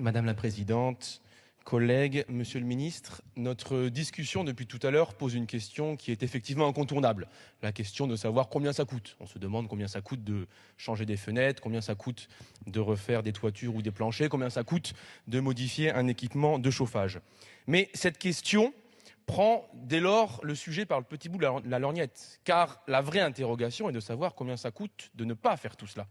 Madame la présidente, collègues, monsieur le ministre, notre discussion depuis tout à l'heure pose une question qui est effectivement incontournable. La question de savoir combien ça coûte. On se demande combien ça coûte de changer des fenêtres, combien ça coûte de refaire des toitures ou des planchers, combien ça coûte de modifier un équipement de chauffage. Mais cette question prend dès lors le sujet par le petit bout de la lorgnette, car la vraie interrogation est de savoir combien ça coûte de ne pas faire tout cela.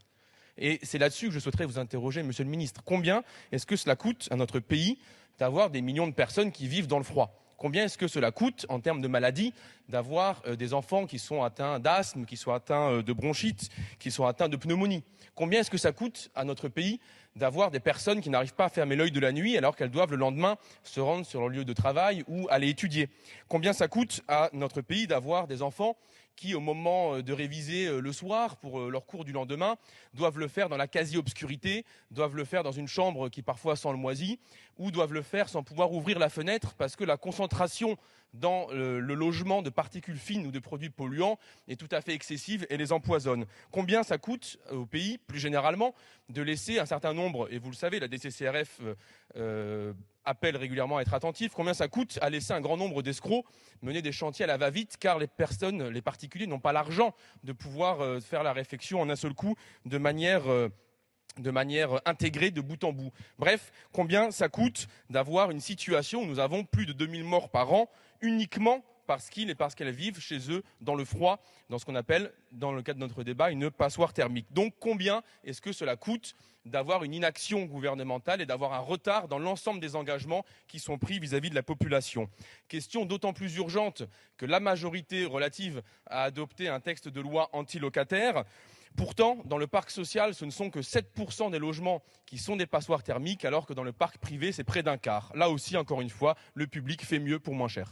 Et c'est là-dessus que je souhaiterais vous interroger, monsieur le ministre. Combien est-ce que cela coûte à notre pays d'avoir des millions de personnes qui vivent dans le froid? Combien est-ce que cela coûte en termes de maladies d'avoir des enfants qui sont atteints d'asthme, qui sont atteints de bronchite, qui sont atteints de pneumonie? Combien est-ce que ça coûte à notre pays d'avoir des personnes qui n'arrivent pas à fermer l'œil de la nuit alors qu'elles doivent le lendemain se rendre sur leur lieu de travail ou aller étudier? Combien ça coûte à notre pays d'avoir des enfants qui, au moment de réviser le soir pour leur cours du lendemain, doivent le faire dans la quasi-obscurité, doivent le faire dans une chambre qui parfois sent le moisi, ou doivent le faire sans pouvoir ouvrir la fenêtre parce que la concentration dans le logement de particules fines ou de produits polluants est tout à fait excessive et les empoisonne. Combien ça coûte au pays, plus généralement, de laisser un certain nombre, et vous le savez, la DCCRF appelle régulièrement à être attentif, combien ça coûte à laisser un grand nombre d'escrocs mener des chantiers à la va-vite, car les particuliers n'ont pas l'argent de pouvoir faire la réfection en un seul coup de manière intégrée de bout en bout. Bref, combien ça coûte d'avoir une situation où nous avons plus de 2000 morts par an uniquement parce qu'ils et parce qu'elles vivent chez eux dans le froid, dans ce qu'on appelle, dans le cadre de notre débat, une passoire thermique. Donc combien est-ce que cela coûte d'avoir une inaction gouvernementale et d'avoir un retard dans l'ensemble des engagements qui sont pris vis-à-vis de la population? Question d'autant plus urgente que la majorité relative a adopté un texte de loi anti-locataire. Pourtant, dans le parc social, ce ne sont que 7% des logements qui sont des passoires thermiques, alors que dans le parc privé, c'est près d'un quart. Là aussi, encore une fois, le public fait mieux pour moins cher.